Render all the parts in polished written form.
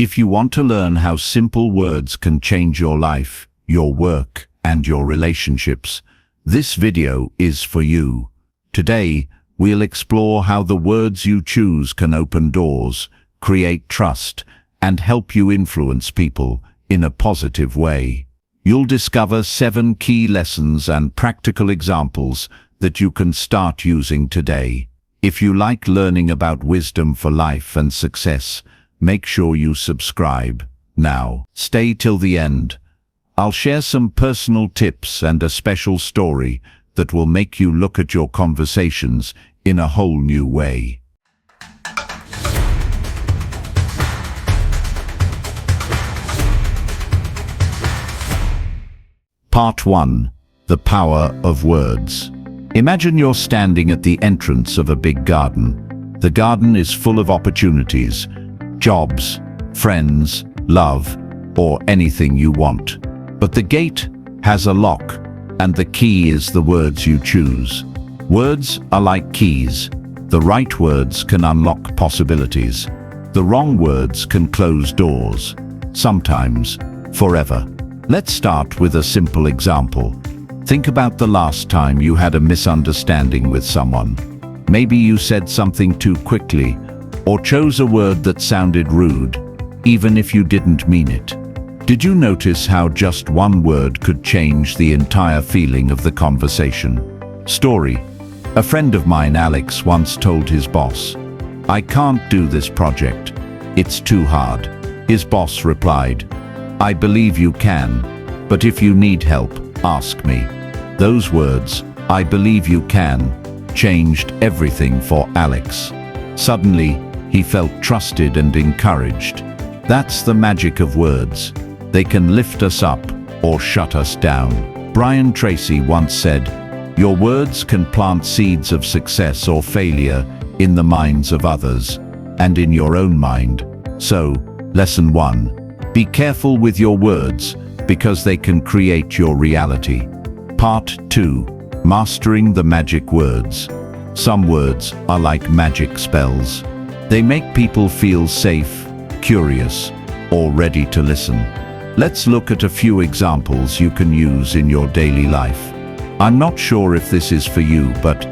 If you want to learn how simple words can change your life, your work, and your relationships, this video is for you. Today, we'll explore how the words you choose can open doors, create trust, and help you influence people in a positive way. You'll discover 7 key lessons and practical examples that you can start using today. If you like learning about wisdom for life and success, make sure you subscribe. Now, stay till the end. I'll share some personal tips and a special story that will make you look at your conversations in a whole new way. Part 1. The Power of Words. Imagine you're standing at the entrance of a big garden. The garden is full of opportunities, jobs, friends, love, or anything you want. But the gate has a lock, and the key is the words you choose. Words are like keys. The right words can unlock possibilities. The wrong words can close doors, sometimes forever. Let's start with a simple example. Think about the last time you had a misunderstanding with someone. Maybe you said something too quickly, or chose a word that sounded rude, even if you didn't mean it. Did you notice how just one word could change the entire feeling of the conversation? Story. A friend of mine, Alex, once told his boss, "I can't do this project. It's too hard." His boss replied, "I believe you can, but if you need help, ask me." Those words, "I believe you can," changed everything for Alex. Suddenly, he felt trusted and encouraged. That's the magic of words. They can lift us up or shut us down. Brian Tracy once said, "Your words can plant seeds of success or failure in the minds of others and in your own mind." So, lesson 1. Be careful with your words because they can create your reality. Part 2. Mastering the magic words. Some words are like magic spells. They make people feel safe, curious, or ready to listen. Let's look at a few examples you can use in your daily life. I'm not sure if this is for you, but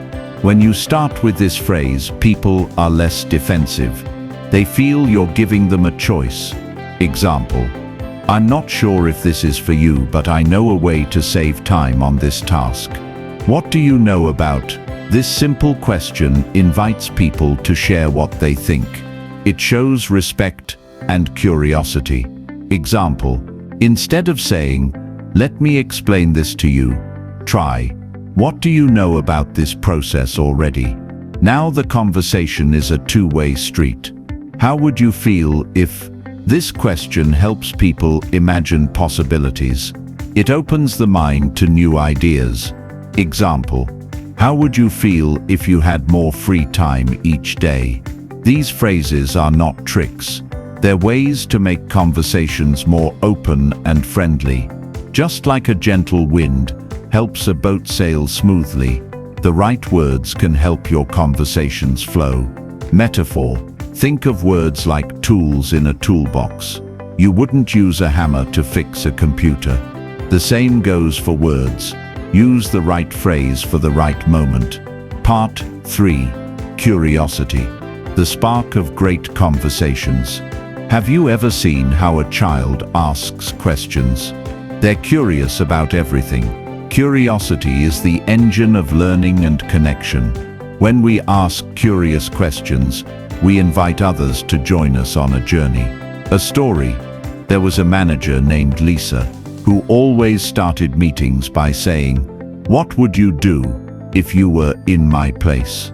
when you start with this phrase, people are less defensive. They feel you're giving them a choice. Example: I'm not sure if this is for you, but I know a way to save time on this task. What do you know about? This simple question invites people to share what they think. It shows respect and curiosity. Example: instead of saying, "Let me explain this to you," try, "What do you know about this process already?" Now the conversation is a two-way street. How would you feel if this question helps people imagine possibilities? It opens the mind to new ideas. Example: how would you feel if you had more free time each day? These phrases are not tricks. They're ways to make conversations more open and friendly. Just like a gentle wind helps a boat sail smoothly, the right words can help your conversations flow. Metaphor. Think of words like tools in a toolbox. You wouldn't use a hammer to fix a computer. The same goes for words. Use the right phrase for the right moment. Part 3. Curiosity. The spark of great conversations. Have you ever seen how a child asks questions? They're curious about everything. Curiosity is the engine of learning and connection. When we ask curious questions, we invite others to join us on a journey. A story. There was a manager named Lisa who always started meetings by saying, "What would you do if you were in my place?"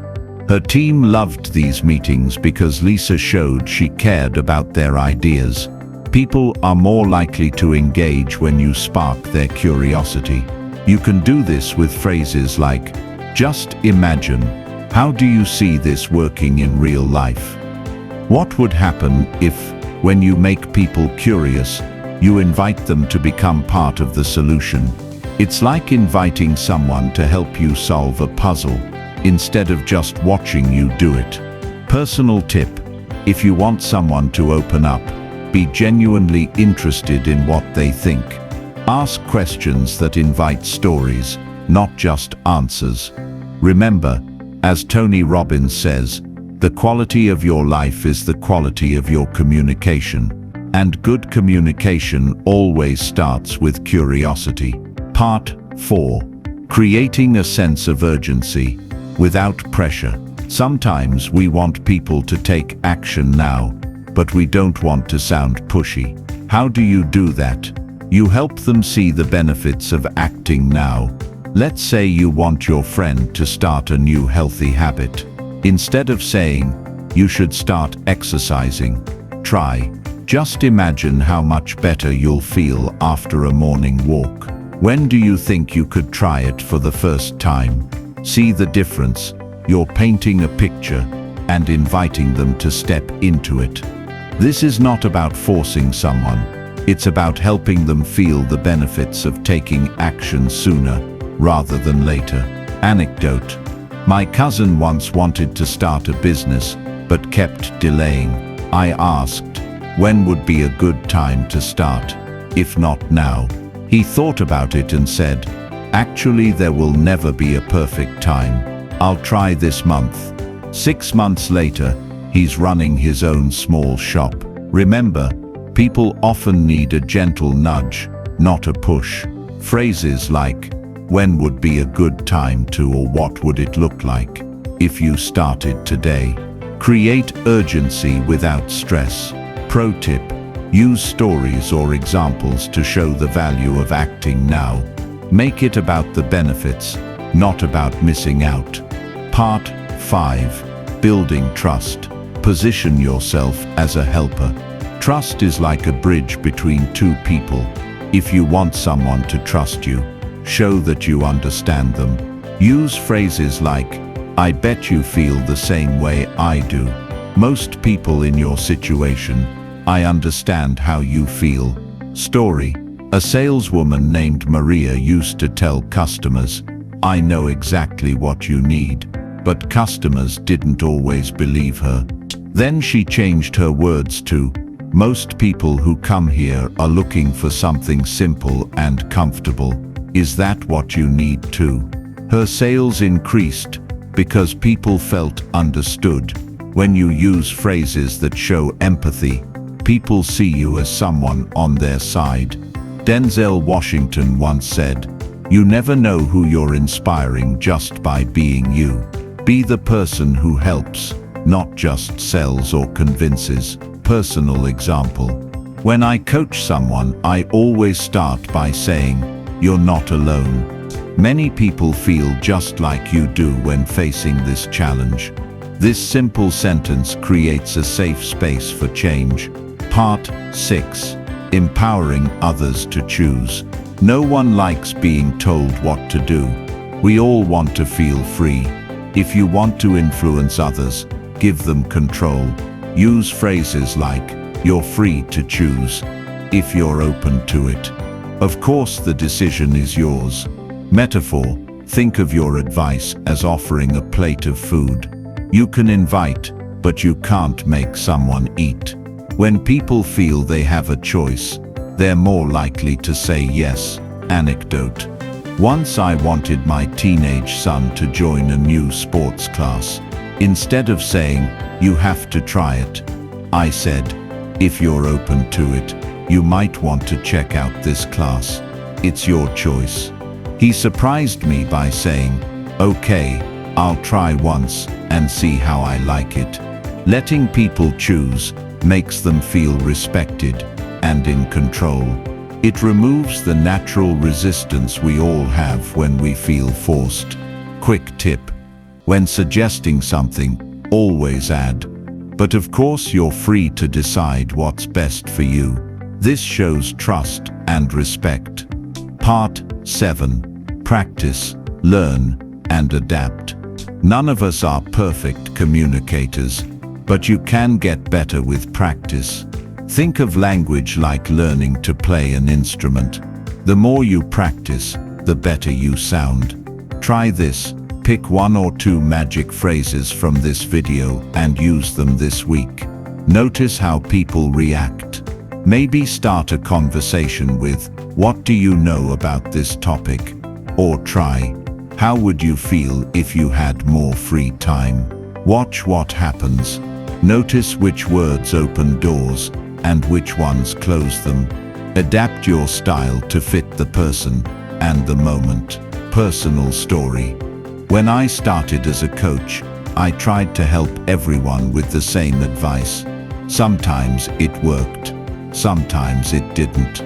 Her team loved these meetings because Lisa showed she cared about their ideas. People are more likely to engage when you spark their curiosity. You can do this with phrases like, "Just imagine. How do you see this working in real life?" What would happen if, when you make people curious, you invite them to become part of the solution? It's like inviting someone to help you solve a puzzle, instead of just watching you do it. Personal tip: if you want someone to open up, Be genuinely interested in what they think. Ask questions that invite stories, not just answers. Remember, as Tony Robbins says, the quality of your life is the quality of your communication. And good communication always starts with curiosity. Part 4. Creating a sense of urgency without pressure. Sometimes we want people to take action now, but we don't want to sound pushy. How do you do that? You help them see the benefits of acting now. Let's say you want your friend to start a new healthy habit. Instead of saying, "You should start exercising," try, "Just imagine how much better you'll feel after a morning walk." When do you think you could try it for the first time? See the difference? You're painting a picture and inviting them to step into it. This is not about forcing someone. It's about helping them feel the benefits of taking action sooner rather than later. Anecdote. My cousin once wanted to start a business but kept delaying. I asked, when would be a good time to start? If not now. He thought about it and said, actually there will never be a perfect time. I'll try this month. 6 months later, he's running his own small shop. Remember, people often need a gentle nudge, not a push. Phrases like, when would be a good time to, or what would it look like if you started today? Create urgency without stress. Pro tip, use stories or examples to show the value of acting now. Make it about the benefits, not about missing out. Part 5. Building trust. Position yourself as a helper. Trust is like a bridge between two people. If you want someone to trust you, show that you understand them. Use phrases like, I bet you feel the same way I do. Most people in your situation, I understand how you feel. Story. A saleswoman named Maria used to tell customers, I know exactly what you need, but customers didn't always believe her. Then she changed her words to, most people who come here are looking for something simple and comfortable. Is that what you need too? Her sales increased because people felt understood. When you use phrases that show empathy, people see you as someone on their side. Denzel Washington once said, you never know who you're inspiring just by being you. Be the person who helps, not just sells or convinces. Personal example. When I coach someone, I always start by saying, you're not alone. Many people feel just like you do when facing this challenge. This simple sentence creates a safe space for change. Part 6. Empowering others to choose. No one likes being told what to do. We all want to feel free. If you want to influence others, give them control. Use phrases like, you're free to choose, if you're open to it. Of course, the decision is yours. Metaphor. Think of your advice as offering a plate of food. You can invite, but you can't make someone eat. When people feel they have a choice, they're more likely to say yes. Anecdote. Once I wanted my teenage son to join a new sports class. Instead of saying, you have to try it, I said, if you're open to it, you might want to check out this class. It's your choice. He surprised me by saying, okay, I'll try once and see how I like it. Letting people choose makes them feel respected and in control. It removes the natural resistance we all have when we feel forced. Quick tip. When suggesting something, always add, but of course you're free to decide what's best for you. This shows trust and respect. Part 7. Practice, learn, and adapt. None of us are perfect communicators, but you can get better with practice. Think of language like learning to play an instrument. The more you practice, the better you sound. Try this. Pick 1 or 2 magic phrases from this video and use them this week. Notice how people react. Maybe start a conversation with, "What do you know about this topic?" Or try, "How would you feel if you had more free time?" Watch what happens. Notice which words open doors and which ones close them. Adapt your style to fit the person and the moment. Personal story. When I started as a coach, I tried to help everyone with the same advice. Sometimes it worked, sometimes it didn't.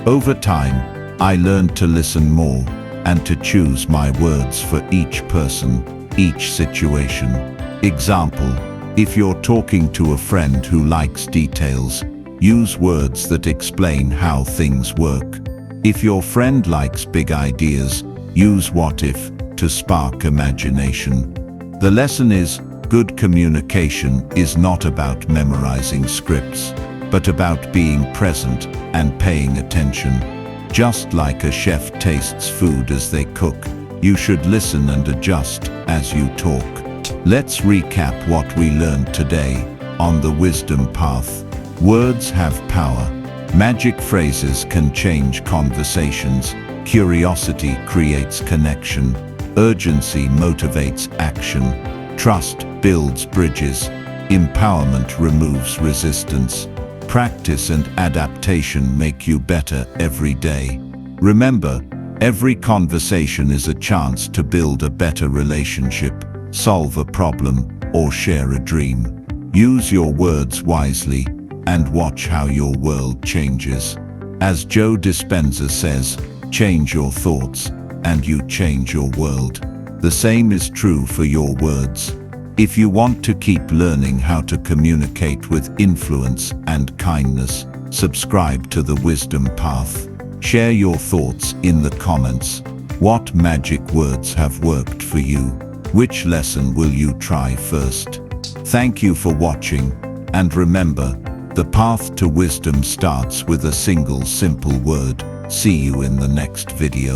Over time, I learned to listen more and to choose my words for each person, each situation. Example, if you're talking to a friend who likes details, use words that explain how things work. If your friend likes big ideas, use "what if" to spark imagination. The lesson is, good communication is not about memorizing scripts, but about being present and paying attention. Just like a chef tastes food as they cook, you should listen and adjust as you talk. Let's recap what we learned today on the wisdom path. Words have power. Magic phrases can change conversations. Curiosity creates connection. Urgency motivates action. Trust builds bridges. Empowerment removes resistance. Practice and adaptation make you better every day. Remember, every conversation is a chance to build a better relationship, solve a problem, or share a dream. Use your words wisely and watch how your world changes. As Joe Dispenza says, change your thoughts and you change your world. The same is true for your words. If you want to keep learning how to communicate with influence and kindness, subscribe to the Wisdom Path. Share your thoughts in the comments. What magic words have worked for you? Which lesson will you try first? Thank you for watching, and remember, the path to wisdom starts with a single simple word. See you in the next video.